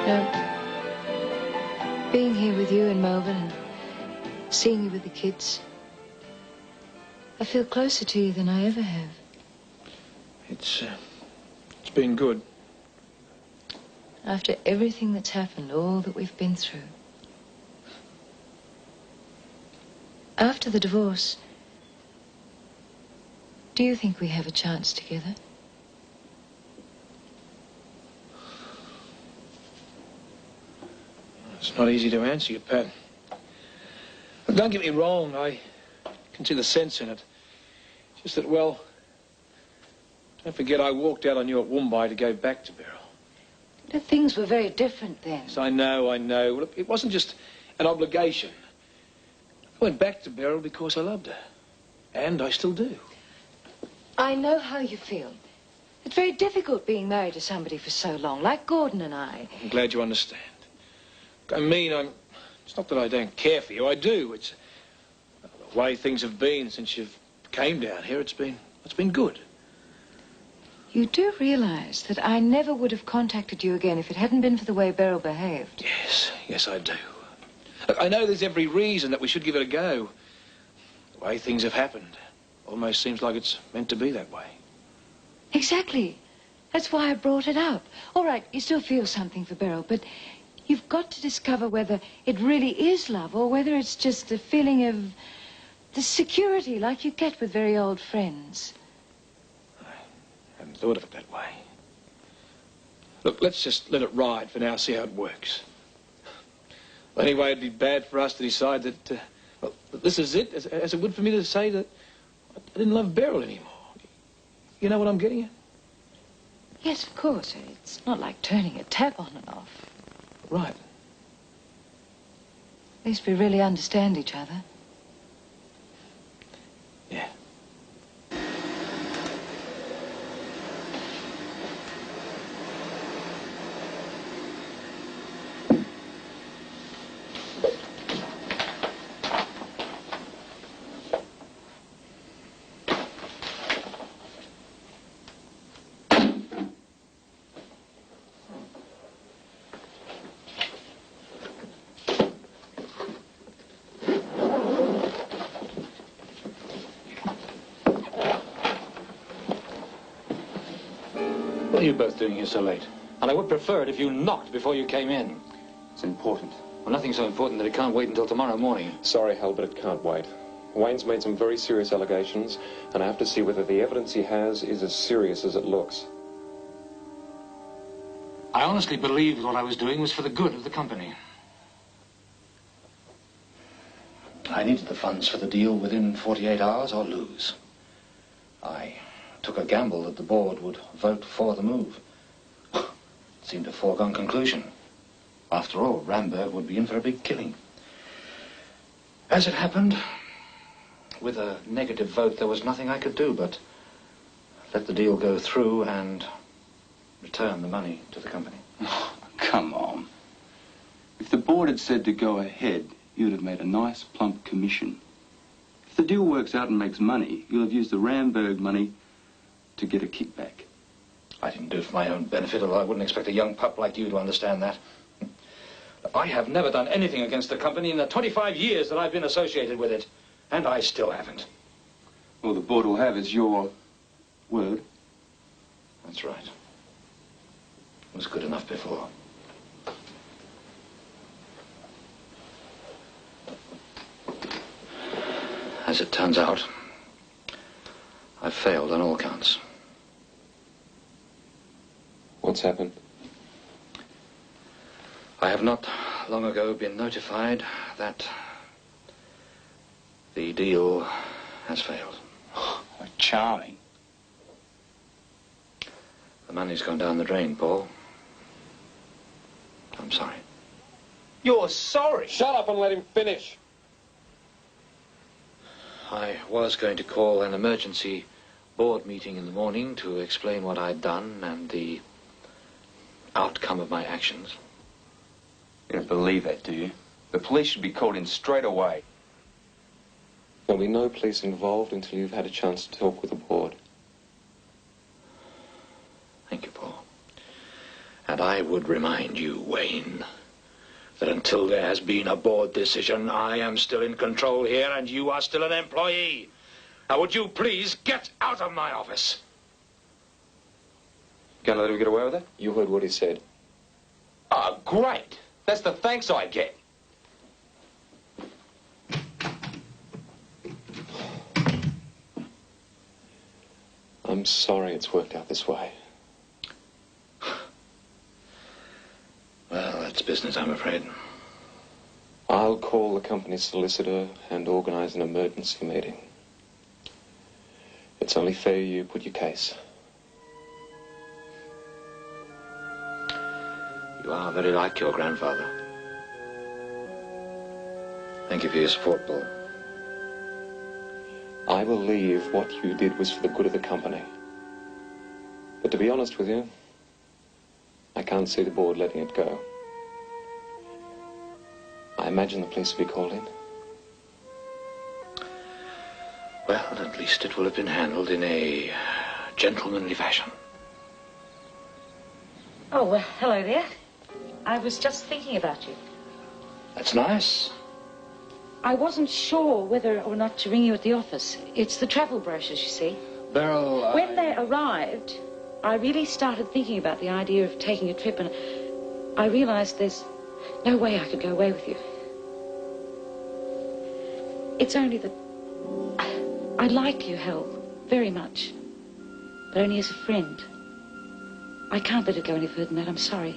No. Being here with you in Melbourne and seeing you with the kids, I feel closer to you than I ever have. It's been good. After everything that's happened, all that we've been through. After the divorce, do you think we have a chance together? It's not easy to answer you, Pat. But don't get me wrong, I can see the sense in it. It's just that, well, don't forget I walked out on you at Woombye to go back to Beryl. But things were very different then. Yes, I know. Look, it wasn't just an obligation. I went back to Beryl because I loved her. And I still do. I know how you feel. It's very difficult being married to somebody for so long, like Gordon and I. I'm glad you understand. I mean, it's not that I don't care for you. I do. It's the way things have been since you came down here. It's been good. You do realize that I never would have contacted you again if it hadn't been for the way Beryl behaved. Yes, I do. Look, I know there's every reason that we should give it a go. The way things have happened almost seems like it's meant to be that way. Exactly. That's why I brought it up. All right, you still feel something for Beryl, but you've got to discover whether it really is love or whether it's just a feeling of the security like you get with very old friends. I hadn't thought of it that way. Look, let's just let it ride for now, see how it works. Anyway, it'd be bad for us to decide that, well, this is it, as it would for me to say that I didn't love Beryl anymore. You know what I'm getting at? Yes, of course. It's not like turning a tap on and off. Right. At least we really understand each other. Yeah. What are you both doing here so late? And I would prefer it if you knocked before you came in. It's important. Well, nothing's so important that it can't wait until tomorrow morning. Sorry, Hal, but it can't wait. Wayne's made some very serious allegations, and I have to see whether the evidence he has is as serious as it looks. I honestly believed what I was doing was for the good of the company. I needed the funds for the deal within 48 hours or lose. I took a gamble that the board would vote for the move. It seemed a foregone conclusion. After all, Ramberg would be in for a big killing. As it happened, with a negative vote, there was nothing I could do but let the deal go through and return the money to the company. Oh, come on. If the board had said to go ahead, you'd have made a nice, plump commission. If the deal works out and makes money, you'll have used the Ramberg money to get a kickback. I didn't do it for my own benefit, although I wouldn't expect a young pup like you to understand that. I have never done anything against the company in the 25 years that I've been associated with it, and I still haven't. All the board will have is your word. That's right. It was good enough before. As it turns out, I've failed on all counts. What's happened? I have not long ago been notified that the deal has failed. Oh, charming. The money's gone down the drain, Paul. I'm sorry. You're sorry? Shut up and let him finish. I was going to call an emergency board meeting in the morning to explain what I'd done and the outcome of my actions. You don't believe that, do you? The police should be called in straight away. There'll be no police involved until you've had a chance to talk with the board. Thank you, Paul. And I I would remind you, Wayne, that until there has been a board decision, I am still in control here and you are still an employee. Now, would you please get out of my office? Gonna let him get away with it? You heard what he said. Ah, great. That's the thanks I get. I'm sorry it's worked out this way. Well, that's business, I'm afraid. I'll call the company's solicitor and organize an emergency meeting. It's only fair you put your case. You are very like your grandfather. Thank you for your support, Paul. I believe what you did was for the good of the company. But to be honest with you, I can't see the board letting it go. I imagine the police will be called in. Well, at least it will have been handled in a gentlemanly fashion. Oh, well, hello there. I was just thinking about you. That's nice. I wasn't sure whether or not to ring you at the office. It's the travel brochures, you see. Beryl, When they arrived, I really started thinking about the idea of taking a trip, and I realized there's no way I could go away with you. It's only that I like you, Hal, very much, but only as a friend. I can't let it go any further than that. I'm sorry.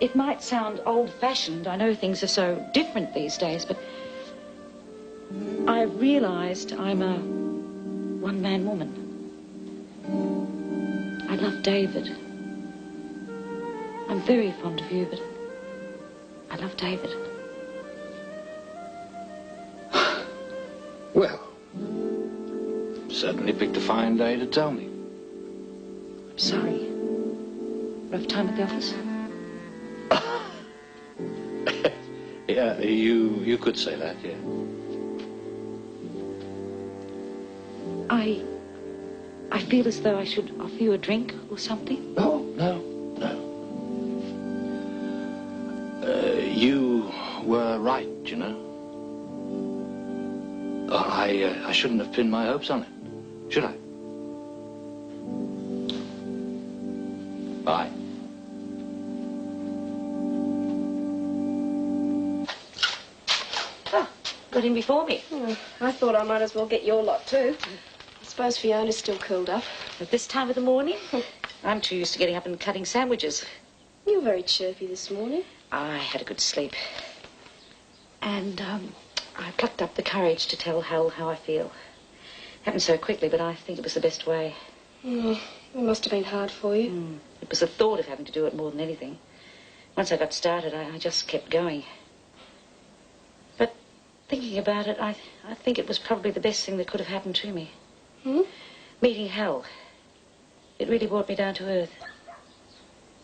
It might sound old-fashioned. I know things are so different these days, but I've realized I'm a one-man woman. I love David. I'm very fond of you, but I love David. Well, certainly picked a fine day to tell me. I'm sorry. Rough time at the office? Yeah, you could say that, yeah. I feel as though I should offer you a drink or something. Oh, no. You were right, you know. I shouldn't have pinned my hopes on it, should I? Bye. Oh, got in before me. Oh, I thought I might as well get your lot too. I suppose Fiona's still curled up. At this time of the morning? I'm too used to getting up and cutting sandwiches. You were very chirpy this morning. I had a good sleep. And, I plucked up the courage to tell Hal how I feel. Happened so quickly, but I think it was the best way. Oh, it must have been hard for you. It was the thought of having to do it more than anything. Once I got started, I just kept going. But thinking about it, I think it was probably the best thing that could have happened to me. Meeting Hal. It really brought me down to earth.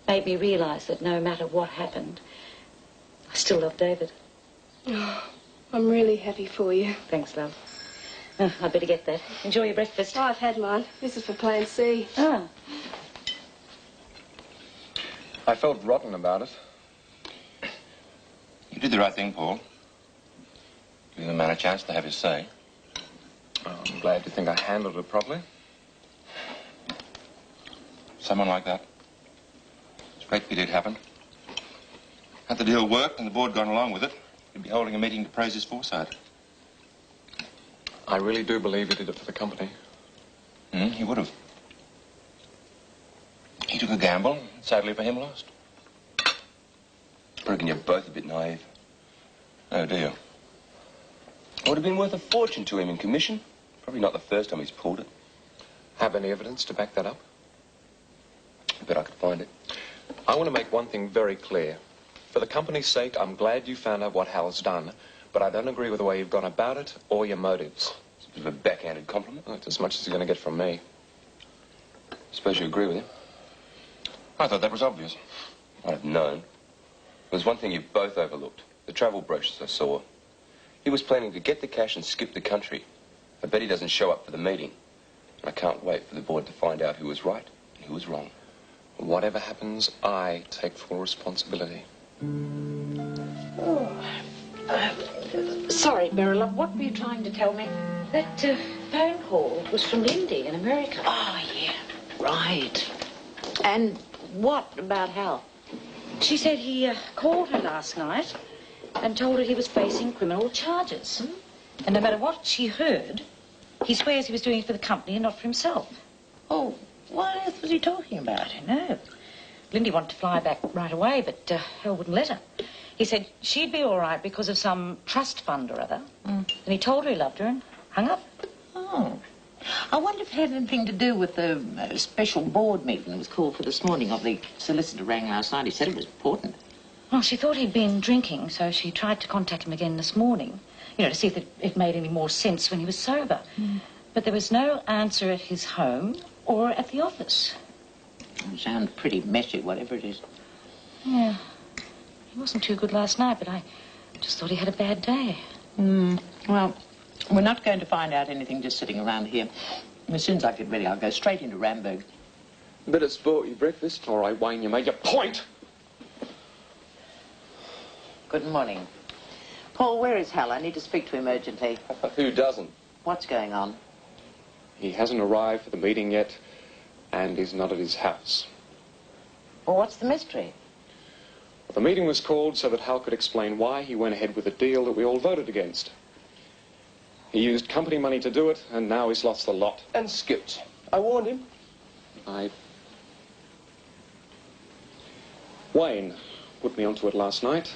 Made me realize that no matter what happened, I still love David. Oh, I'm really happy for you. Thanks, love. Oh, I'd better get that. Enjoy your breakfast. Oh, I've had mine. This is for Plan C. Ah. I felt rotten about it. You did the right thing, Paul. Giving the man a chance to have his say. Oh, I'm glad you think I handled it properly. Someone like that. It's a great pity it happened. Had the deal worked and the board gone along with it, you'd be holding a meeting to praise his foresight. I really do believe he did it for the company. He would have. He took a gamble, and sadly for him, lost. I reckon you're both a bit naive. Oh, dear. It would have been worth a fortune to him in commission. Probably not the first time he's pulled it. Have any evidence to back that up? I bet I could find it. I want to make one thing very clear. For the company's sake, I'm glad you found out what Hal's done, but I don't agree with the way you've gone about it or your motives. It's a bit of a backhanded compliment. Well, it's as much as you're going to get from me. Suppose you agree with him. I thought that was obvious. I'd have known. There's one thing you both overlooked. The travel brochures I saw. He was planning to get the cash and skip the country. I bet he doesn't show up for the meeting. And I can't wait for the board to find out who was right He was wrong. Whatever happens, I take full responsibility. Sorry, Beryl, what were you trying to tell me? That phone call was from Lindy in America. Oh, yeah, right. And what about Hal? She said he called her last night and told her he was facing criminal charges. And no matter what she heard, he swears he was doing it for the company and not for himself. Oh, what on earth was he talking about? I don't know. Lindy wanted to fly back right away, but Hal wouldn't let her. He said she'd be all right because of some trust fund or other. And he told her he loved her and hung up. Oh. I wonder if it had anything to do with the special board meeting that was called for this morning. The solicitor rang last night. He said it was important. Well, she thought he'd been drinking, so she tried to contact him again this morning, you know, to see if it made any more sense when he was sober. But there was no answer at his home or at the office. It sounds pretty messy, whatever it is. Yeah. He wasn't too good last night, but I just thought he had a bad day. Well, we're not going to find out anything just sitting around here. As soon as I get ready, I'll go straight into Ramberg. Better sport your breakfast. All right, Wayne, you made your point. Good morning. Paul, where is Hal? I need to speak to him urgently. Who doesn't? What's going on? He hasn't arrived for the meeting yet, and he's not at his house. Well, what's the mystery? The meeting was called so that Hal could explain why he went ahead with a deal that we all voted against. He used company money to do it, and now he's lost the lot. And skipped. I warned him. Wayne put me onto it last night.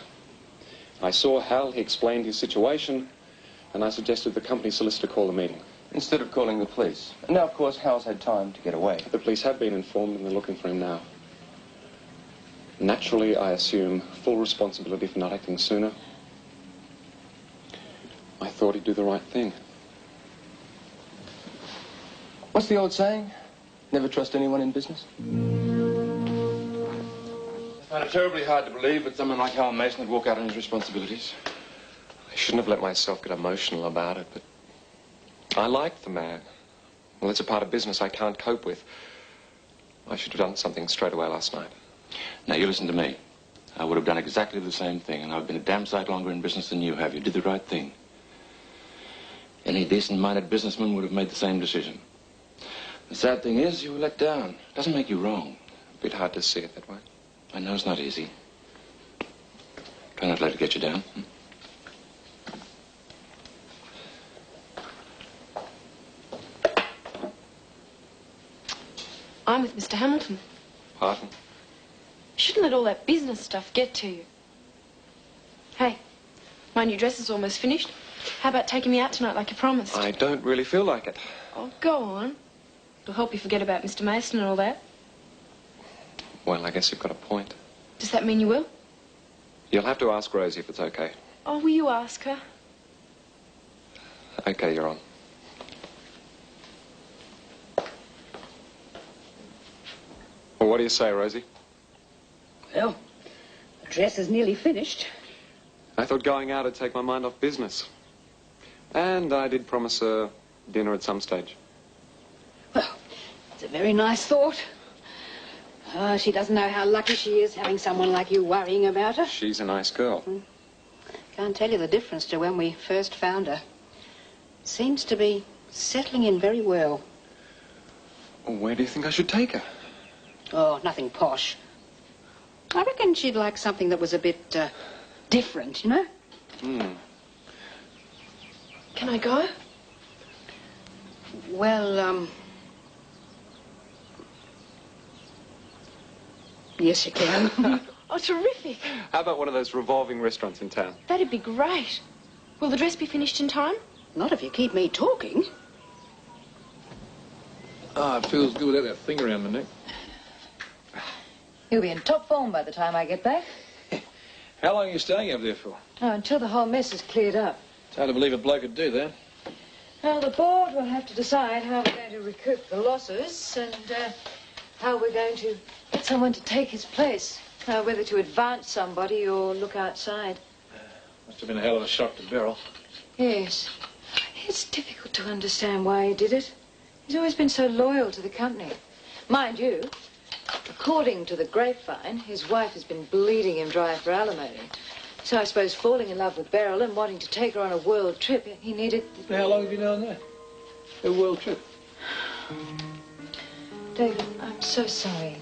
I saw Hal, he explained his situation, and I suggested the company solicitor call the meeting. Instead of calling the police. Now, of course, Hal's had time to get away. The police have been informed, and they're looking for him now. Naturally, I assume full responsibility for not acting sooner. I thought he'd do the right thing. What's the old saying? Never trust anyone in business? I find it terribly hard to believe that someone like Hal Mason would walk out on his responsibilities. I shouldn't have let myself get emotional about it, but I liked the man. Well, it's a part of business I can't cope with. I should have done something straight away last night. Now, you listen to me. I would have done exactly the same thing, and I've been a damn sight longer in business than you have. You did the right thing. Any decent-minded businessman would have made the same decision. The sad thing is, you were let down. It doesn't make you wrong. A bit hard to see it that way. I know it's not easy. Try not to let it get you down. I'm with Mr. Hamilton. Pardon? You shouldn't let all that business stuff get to you. Hey, my new dress is almost finished. How about taking me out tonight like you promised? I don't really feel like it. Oh, go on. It'll help you forget about Mr. Mason and all that. Well, I guess you've got a point. Does that mean you will? You'll have to ask Rosie if it's okay. Oh, will you ask her? Okay, you're on. Well, what do you say, Rosie? Well, the dress is nearly finished. I thought going out would take my mind off business. And I did promise her dinner at some stage. Well, it's a very nice thought. She doesn't know how lucky she is having someone like you worrying about her. She's a nice girl. Can't tell you the difference to when we first found her. Seems to be settling in very well. Where do you think I should take her? Oh, nothing posh. I reckon she'd like something that was a bit different, you know? Can I go? Well, yes, you can. Oh, terrific. How about one of those revolving restaurants in town? That'd be great. Will the dress be finished in time? Not if you keep me talking. Ah, it feels good without that thing around my neck. He'll be in top form by the time I get back. How long are you staying up there for? Oh, until the whole mess is cleared up. It's hard to believe a bloke would do that. Well, the board will have to decide how we're going to recoup the losses and how we're going to get someone to take his place. Whether to advance somebody or look outside. Must have been a hell of a shock to Beryl. Yes. It's difficult to understand why he did it. He's always been so loyal to the company. Mind you, according to the grapevine, his wife has been bleeding him dry for alimony. So I suppose falling in love with Beryl and wanting to take her on a world trip, he needed... How long have you known that? A world trip? David, I'm so sorry.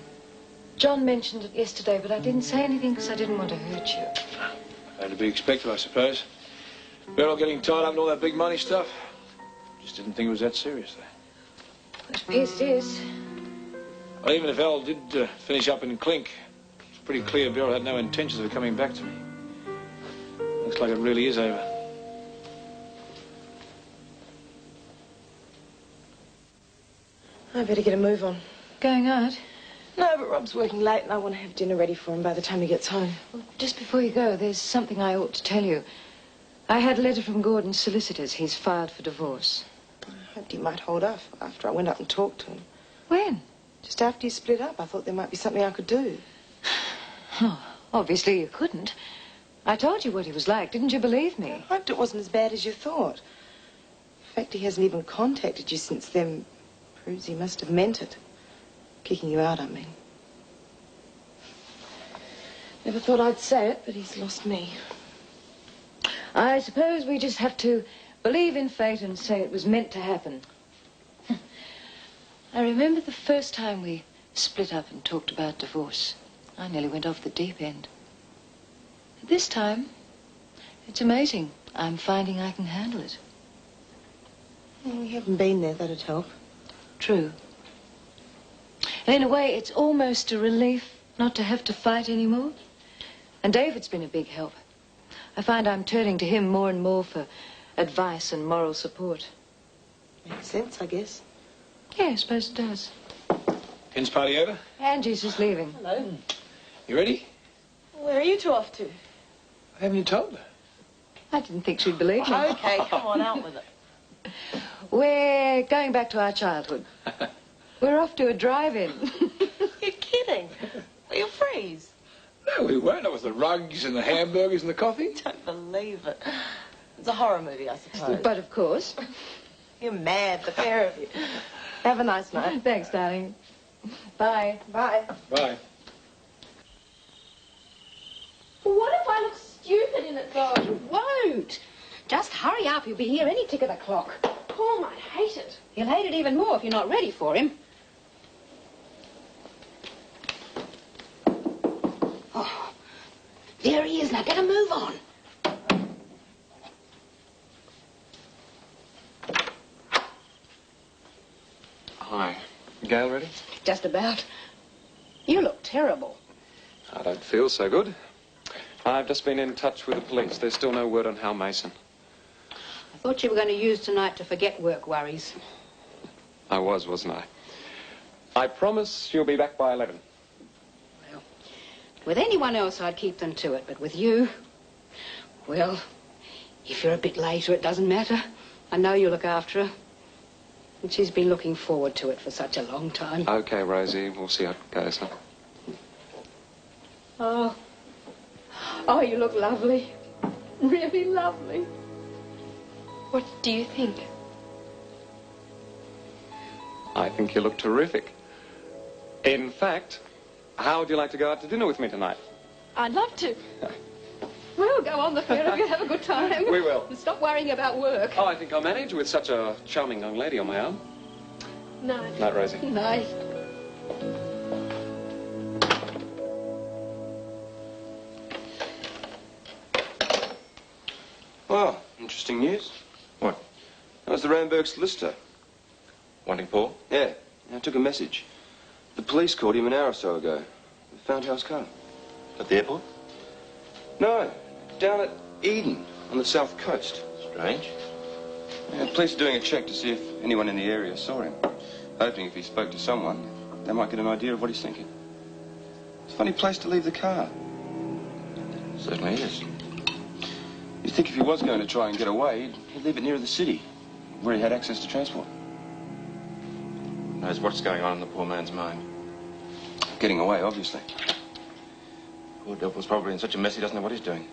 John mentioned it yesterday, but I didn't say anything because I didn't want to hurt you. Had to be expected, I suppose. Beryl getting tied up in all that big money stuff. Just didn't think it was that serious, though. It appears it is. Well, even if Al did finish up in Clink, it's pretty clear Beryl had no intentions of coming back to me. Looks like it really is over. I better get a move on. Going out? No, but Rob's working late and I want to have dinner ready for him by the time he gets home. Well, just before you go, there's something I ought to tell you. I had a letter from Gordon's solicitors. He's filed for divorce. I hoped he might hold off after I went up and talked to him. When? Just after you split up, I thought there might be something I could do. Oh, obviously you couldn't. I told you what he was like. Didn't you believe me? I hoped it wasn't as bad as you thought. The fact he hasn't even contacted you since then proves he must have meant it. Kicking you out, I mean. Never thought I'd say it, but he's lost me. I suppose we just have to believe in fate and say it was meant to happen. I remember the first time we split up and talked about divorce. I nearly went off the deep end. This time, it's amazing. I'm finding I can handle it. Well, we haven't been there, that'd help. True. And in a way, it's almost a relief not to have to fight anymore. And David's been a big help. I find I'm turning to him more and more for advice and moral support. Makes sense, I guess. Yeah, I suppose it does. Ken's party over? Angie's just leaving. Hello. You ready? Where are you two off to? Haven't you told her? I didn't think she'd believe me. Okay, come on, out with it. We're going back to our childhood. We're off to a drive-in. You're kidding. Well, you'll freeze. No, we weren't. It was the rugs and the hamburgers and the coffee. Don't believe it. It's a horror movie, I suppose. But of course. You're mad, the pair of you. Have a nice night. Thanks, darling. Bye. Bye. Bye. What if I look stupid in it, though? You won't. Just hurry up. He'll be here any tick of the clock. Paul might hate it. He'll hate it even more if you're not ready for him. Oh, there he is. Now get a move on. Hi. Gail ready? Just about. You look terrible. I don't feel so good. I've just been in touch with the police. There's still no word on Hal Mason. I thought you were going to use tonight to forget work worries. I was, wasn't I? I promise you'll be back by 11. Well, with anyone else, I'd keep them to it. But with you, well, if you're a bit later, it doesn't matter. I know you look after her. And she's been looking forward to it for such a long time. Okay, Rosie. We'll see how it goes, huh? Oh. Oh, you look lovely. Really lovely. What do you think? I think you look terrific. In fact, how would you like to go out to dinner with me tonight? I'd love to. Well, go on, the pair of you. Have a good time. We will. And stop worrying about work. Oh, I think I'll manage with such a charming young lady on my arm. Night. Night, Rosie. Night. Well, interesting news. What? That was the Ramberg solicitor. Wanting Paul? Yeah, I took a message. The police called him an hour or so ago. They found Hal's car. At the airport? No, down at Eden on the south coast. Strange. Yeah, the police are doing a check to see if anyone in the area saw him. Hoping if he spoke to someone, they might get an idea of what he's thinking. It's a funny place to leave the car. Certainly is. You'd think if he was going to try and get away, he'd leave it nearer the city, where he had access to transport. Knows what's going on in the poor man's mind. Getting away, obviously. Poor devil's probably in such a mess he doesn't know what he's doing.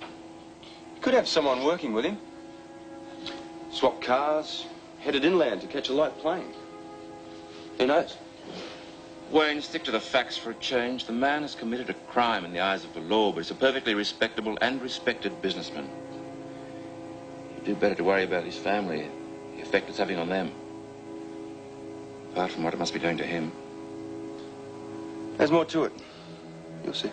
He could have someone working with him. Swap cars, headed inland to catch a light plane. Who knows? Wayne, stick to the facts for a change. The man has committed a crime in the eyes of the law, but he's a perfectly respectable and respected businessman. He'd do better to worry about his family, the effect it's having on them. Apart from what it must be doing to him. There's more to it. You'll see.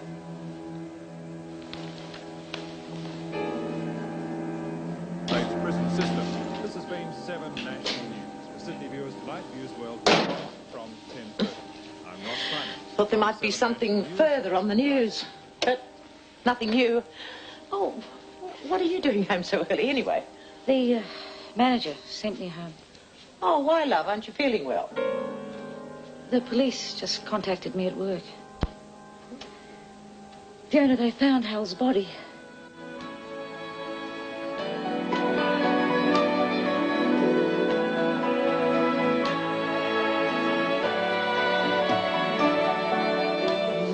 Thanks, prison system. This has been 7 National News. For Sydney viewers tonight, News World from 10:30. I'm Ross Simon. Thought there might be something further on the news, but nothing new. Oh, what are you doing home so early anyway? The manager sent me home. Oh, why, love? Aren't you feeling well? The police just contacted me at work. Fiona, they found Hal's body.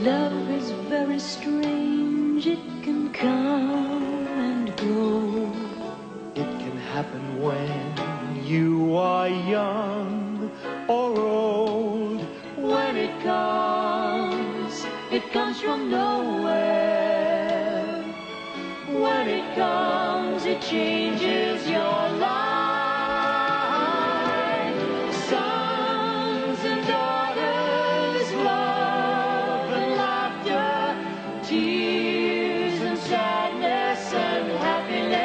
Love is very strange, it can come and go. It can happen when you are young or old. When it comes from nowhere. When it comes, it changes your life. Sons and daughters, love and laughter, tears and sadness and happiness.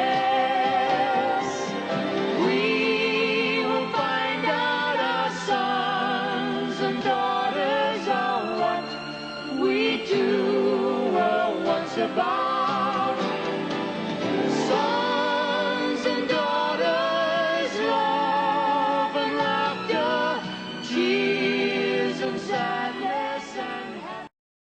We will find out our sons and daughters are what we two were once about.